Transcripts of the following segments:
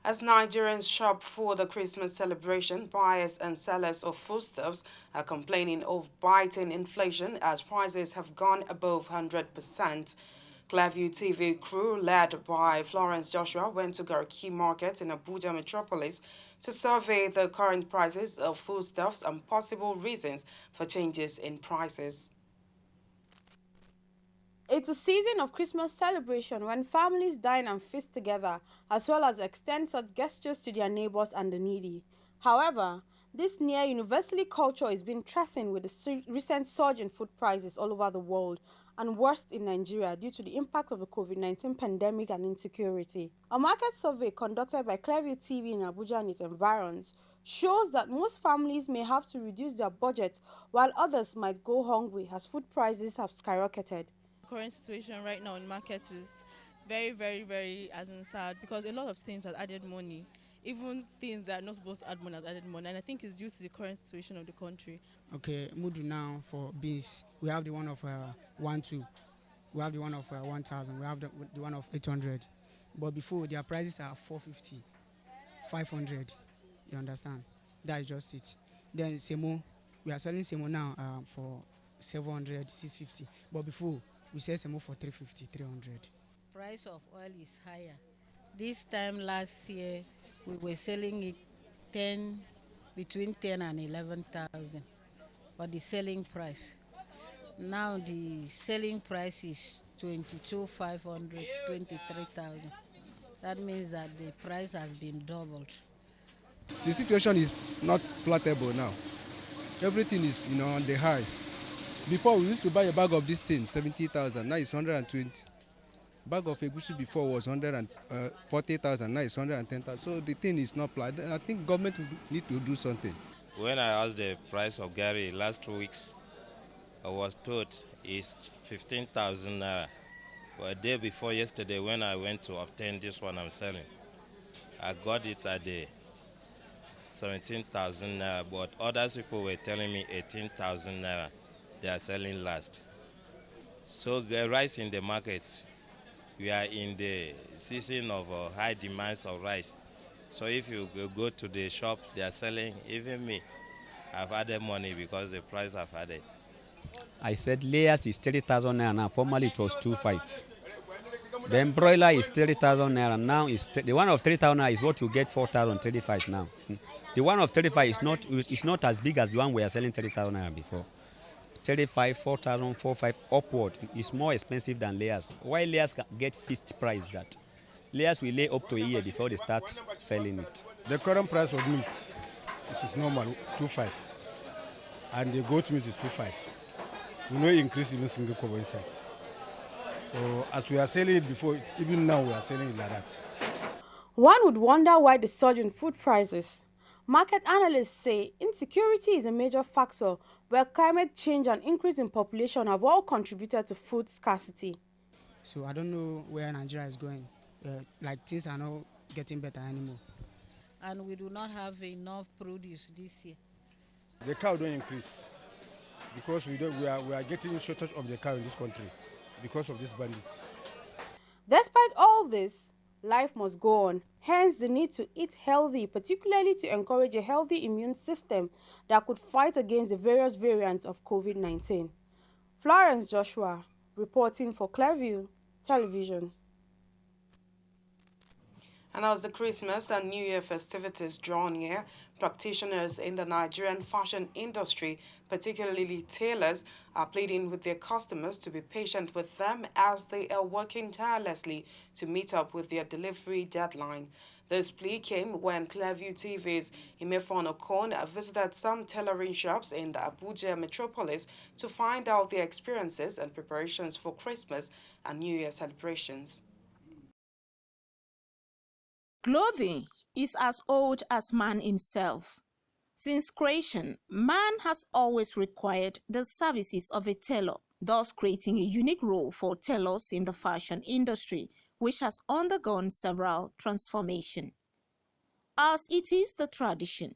As Nigerians shop for the Christmas celebration, buyers and sellers of foodstuffs are complaining of biting inflation as prices have gone above 100%. Clearview TV crew, led by Florence Joshua, went to Garki Market in Abuja metropolis to survey the current prices of foodstuffs and possible reasons for changes in prices. It's a season of Christmas celebration when families dine and feast together, as well as extend such gestures to their neighbors and the needy. However, this near universally culture is being threatened with the recent surge in food prices all over the world, and worst in Nigeria due to the impact of the COVID-19 pandemic and insecurity. A market survey conducted by Clearview TV in Abuja and its environs shows that most families may have to reduce their budget while others might go hungry as food prices have skyrocketed. Current situation right now in markets is very, very, very as in sad because a lot of things have added money. Even things that are not supposed to add money has added money, and I think it's due to the current situation of the country. Okay, Mudu now for beans, we have the one of 1,2, we have the one of 1,000, we have the one of 800. But before, their prices are 450, 500. You understand? That is just it. Then Semo, we are selling Semo now for 700, 650. But before, we sell Semo for 350, 300. Price of oil is higher. This time last year, we were selling it between 10 and 11,000 for the selling price. Now the selling price is 22,500, 23,000. That means that the price has been doubled. The situation is not palatable now. Everything is on the high. Before we used to buy a bag of this thing 70,000, now it's 120. Bag of egusi before was 140,000, now it's 110,000. So the thing is not planned. I think government need to do something. When I asked the price of Gary last 2 weeks, I was told it's 15,000 naira. But a day before yesterday, when I went to obtain this one I'm selling, I got it at the 17,000 naira. But other people were telling me 18,000 naira. They are selling last. So the rice in the markets, we are in the season of high demands of rice. So if you go to the shop, they are selling. Even me, I've added money because the price I've added. I said layers is 30,000 naira now. Formerly it was 25. Then broiler is 30,000 naira. Now the one of 3,000 naira is what you get 4,035 now. The one of 35 is not as big as the one we are selling 30,000 naira before. 35, 4,000, 4,500 upward is more expensive than layers. Why layers can get fixed price that? Layers will lay up to a year before they start selling it. The current price of meat, it is normal, 2.5. And the goat meat is 2.5. We no increase even single kobo inside. So as we are selling it before, even now we are selling it like that. One would wonder why the surge in food prices. Market analysts say insecurity is a major factor, where climate change and increase in population have all contributed to food scarcity. So I don't know where Nigeria is going. Like things are not getting better anymore. And we do not have enough produce this year. The cow don't increase because we are getting shortage of the cow in this country because of these bandits. Despite all this, life must go on. Hence the need to eat healthy, particularly to encourage a healthy immune system that could fight against the various variants of COVID-19. Florence Joshua, reporting for Clearview Television. And as the Christmas and New Year festivities draw near, practitioners in the Nigerian fashion industry, particularly tailors, are pleading with their customers to be patient with them as they are working tirelessly to meet up with their delivery deadline. This plea came when Clearview TV's Imefon Okon visited some tailoring shops in the Abuja metropolis to find out their experiences and preparations for Christmas and New Year celebrations. Clothing is as old as man himself. Since creation, man has always required the services of a tailor, thus creating a unique role for tailors in the fashion industry, which has undergone several transformations. As it is the tradition,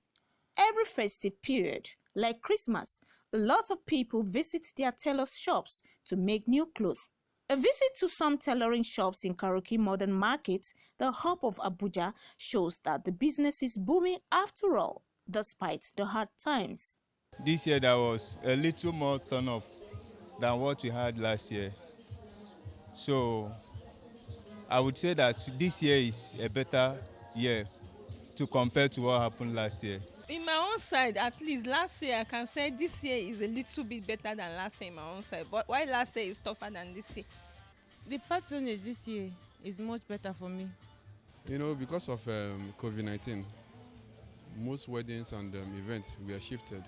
every festive period, like Christmas, lots of people visit their tailors' shops to make new clothes. A visit to some tailoring shops in Karoki Modern Market, the hub of Abuja, shows that the business is booming after all, despite the hard times. This year there was a little more turn up than what we had last year. So I would say that this year is a better year to compare to what happened last year. In my own side, at least last year, I can say this year is a little bit better than last year in my own side. But why last year is tougher than this year? The patronage this year is much better for me. You know, because of COVID-19, most weddings and events were shifted.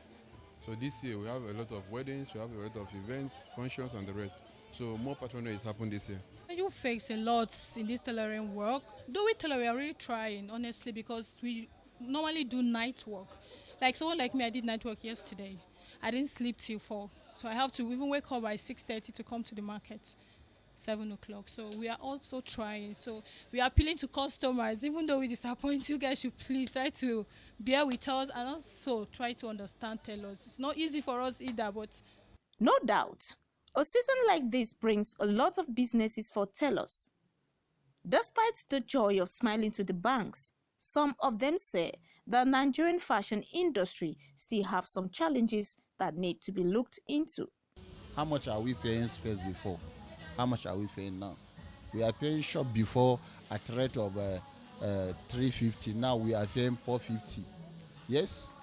So this year we have a lot of weddings, we have a lot of events, functions and the rest. So more patronage happened this year. You face a lot in this tailoring work. Though we tailor, we are really trying, honestly, because we normally do night work. Like someone like me, I did night work yesterday. I didn't sleep till 4. So I have to even wake up by 6:30 to come to the market, 7 o'clock. So we are also trying. So we are appealing to customers. Even though we disappoint, you guys should please try to bear with us and also try to understand tailors. It's not easy for us either, but... No doubt, a season like this brings a lot of businesses for tailors. Despite the joy of smiling to the banks, some of them say the Nigerian fashion industry still have some challenges that need to be looked into. How much are we paying space before? How much are we paying now? We are paying shop before at rate of 350. Now we are paying 450. Yes,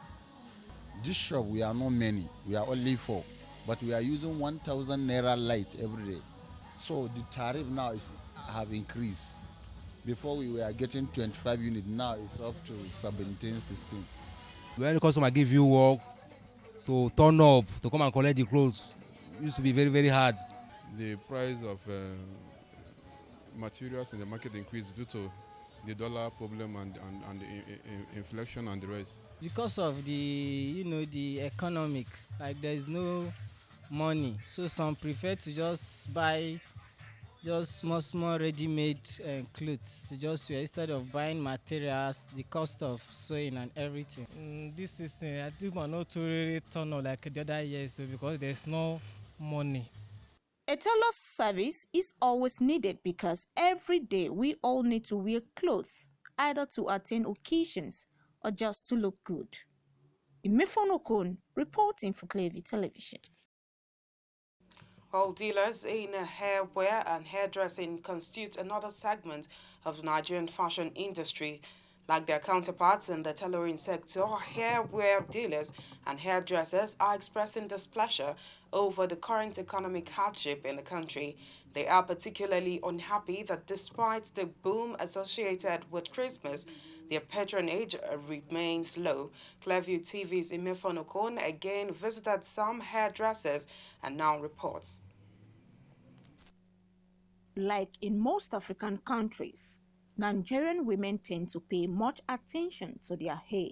this shop we are not many. We are only 4, but we are using 1,000 naira light every day. So the tariff now have increased. Before we were getting 25 units, now it's up to 17, 16. When the customer give you work to turn up, to come and collect the clothes, it used to be very, very hard. The price of materials in the market increased due to the dollar problem and the inflation and the rest. Because of the economic, like there is no money, so some prefer to just buy just small ready-made clothes to just wear instead of buying materials, the cost of sewing and everything. This season, I think we're not really turn up like the other years, so because there's no money. A tailor's service is always needed because every day we all need to wear clothes, either to attend occasions or just to look good. Imefonokon reporting for Clearview Television. While dealers in hairwear and hairdressing constitute another segment of the Nigerian fashion industry. Like their counterparts in the tailoring sector, hairwear dealers and hairdressers are expressing displeasure over the current economic hardship in the country. They are particularly unhappy that despite the boom associated with Christmas, their patronage remains low. Clearview TV's Imefonokon again visited some hairdressers and now reports. Like in most African countries, Nigerian women tend to pay much attention to their hair,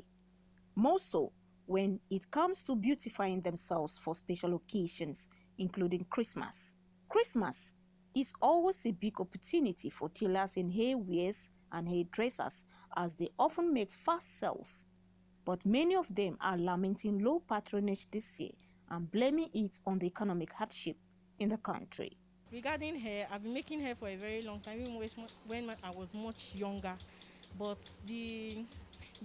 more so when it comes to beautifying themselves for special occasions, including Christmas. Christmas is always a big opportunity for tailors in hairwears and hairdressers as they often make fast sales. But many of them are lamenting low patronage this year and blaming it on the economic hardship in the country. Regarding hair, I've been making hair for a very long time, even when I was much younger. But the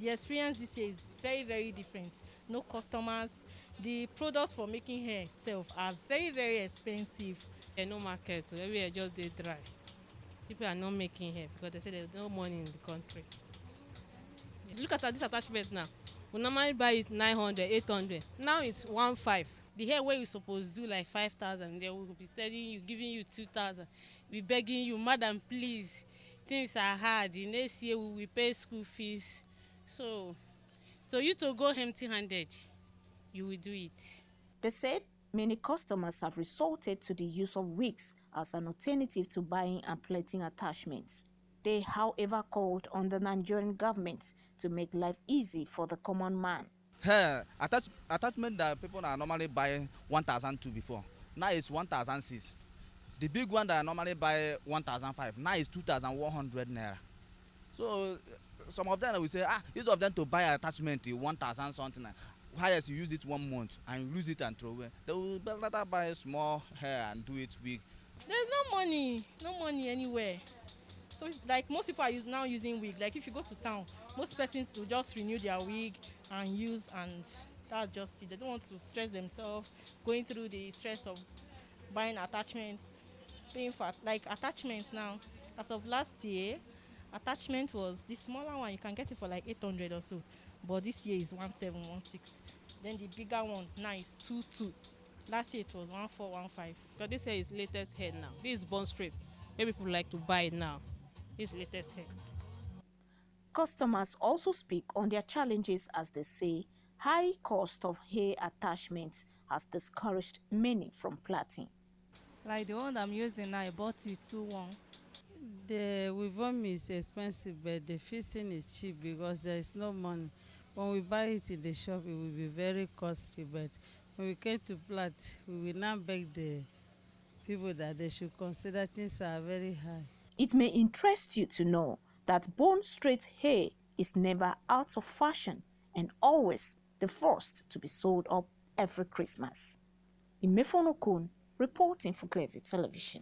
experience this year is very, very different. No customers. The products for making hair itself are very, very expensive. There's no market, so everywhere just they dry. People are not making hair because they say there's no money in the country. Look at this attachment now. We normally buy it 900, 800. Now it's 1.5. The hair where we supposed to do like 5,000, they will be telling you, giving you 2,000. We begging you, madam, please. Things are hard. The next year we will pay school fees. So you to go empty-handed, you will do it. They said many customers have resorted to the use of wigs as an alternative to buying and plaiting attachments. They, however, called on the Nigerian government to make life easy for the common man. Hair attachment that people are normally buying 1,002 before. Now it's 1,006. The big one that I normally buy 1,005. Now it's 2,100 naira. So some of them will say, instead of them to buy attachment 1,000 something. Highest you use it 1 month and you lose it and throw away. They will better buy small hair and do it big. There's no money anywhere. So like most people are now using wig. Like if you go to town, most persons will just renew their wig and use, and that's just it. They don't want to stress themselves going through the stress of buying attachments, paying for like attachments now. As of last year, attachment was the smaller one, you can get it for like 800 or so, but this year is 1716. Then the bigger one now is 22. Last year it was 1415. Because this here is latest hair now. This is Bond Strip. Maybe people like to buy it now. This latest hair. Customers also speak on their challenges as they say high cost of hair attachments has discouraged many from plaiting. Like the one I'm using now, I bought it 2-1. The Weavon is expensive, but the fixing is cheap because there is no money. When we buy it in the shop, it will be very costly. But when we came to plait, we will now beg the people that they should consider things are very high. It may interest you to know that bone straight hair is never out of fashion and always the first to be sold up every Christmas. Imefonokun reporting for Clearview Television.